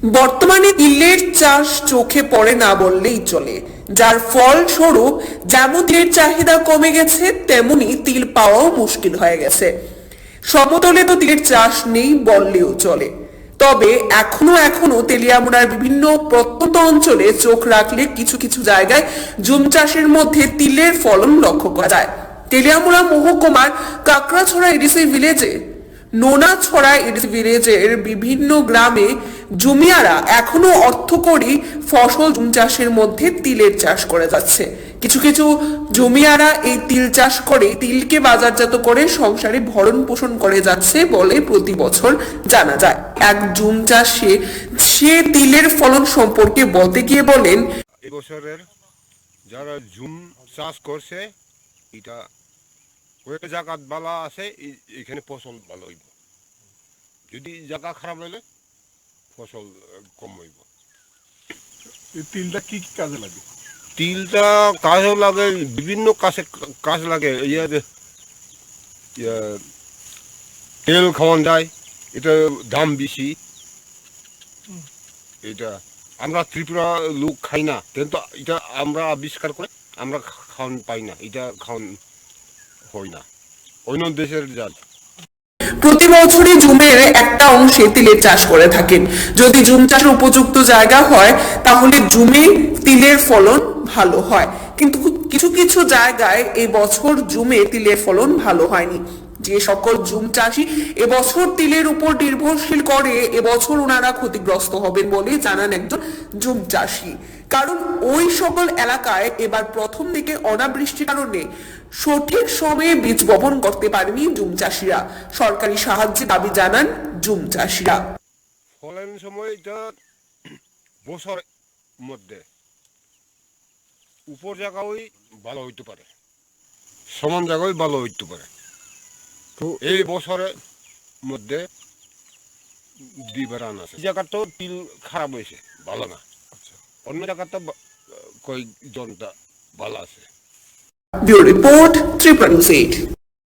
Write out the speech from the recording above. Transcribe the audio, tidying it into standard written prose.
বর্তমানে তিলের চাষ চোখে পড়ে না বললেই চলে, যার ফলস্বরূপ যেমন তিলের চাহিদা কমে গেছে তেমনি তিল পাওয়াও মুশকিল হয়ে গেছে। সমতলে তো তিলের চাষ নেই বললেও চলে, তবে এখনো তেলিয়ামুড়ার বিভিন্ন প্রত্যন্ত অঞ্চলে চোখ রাখলে কিছু কিছু জায়গায় জুম চাষের মধ্যে তিলের ফলন লক্ষ্য করা যায়। তেলিয়ামুড়া মহকুমার কাকড়াছড়া এডিসি ভিলেজে নোনাছড়া এডিসি ভিলেজের বিভিন্ন গ্রামে জমিয়ারা এখনো অর্থকরী ফসল জুম চাষের মধ্যে তিলের চাষ করে যাচ্ছে। কিছু কিছু জমিয়ারা এই তিল চাষ করে তিলকে বাজারজাত করে সংসারে ভরণ পোষণ করে যাচ্ছে বলে প্রতি বছর জানা যায়। এক জুম চাষে সে তিলের ফলন সম্পর্কে বলতে গিয়ে বলেন, এবছরের যারা জুম চাষ করছে এটা কয়েক জায়গাত ভালো আছে, এখানে ফসল ভালো হইব। যদি জায়গা খারাপ হলে ফসল কম হইব। তিলটা কি কি কাজে লাগে? তিলটা কাজও লাগে, বিভিন্ন কাজ লাগে। তেল খাওয়ান যায়, এটা দাম বেশি। এটা আমরা ত্রিপুরা লোক খাই না, কিন্তু এটা আমরা আবিষ্কার করে আমরা খাওয়ান পাই না, এটা খাওয়ান হয় না অন্য দেশের জাত। প্রতি বছরই জুমের একটা অংশে তিলের চাষ করে থাকেন। যদি জুম চাষের উপযুক্ত জায়গা হয় তাহলে জুমে তিলের ফলন ভালো হয়, কিন্তু কিছু কিছু জায়গায় এই বছর জুমে তিলের ফলন ভালো হয়নি। যে সকল জুম চাষি এবছর তিলের উপর নির্ভরশীল করে এবছর ওনারা ক্ষতিগ্রস্ত হবেন বলে জানান একজন জুম চাষি। কারণ ওই সকল এলাকায় এবার প্রথম দিকে অনাবৃষ্টির কারণে সঠিক সময়ে বীজ বপন করতে পারেনি জুম চাষিরা। সরকারি সাহায্যের দাবি জানান জুম চাষিরা। ফলন সময় এটা বছর মধ্যে উপর জায়গায় ভালো হইতে পারে, সমান জায়গায় ভালো হইতে পারে। তো এই বছরের মধ্যে দুইবার আন আছে। জায়গাটা তিল খারাপ হয়েছে, ভালো না। অন্য জায়গাটা কয়েকজনটা ভালো আছে। Bureau report, Tripura news 8।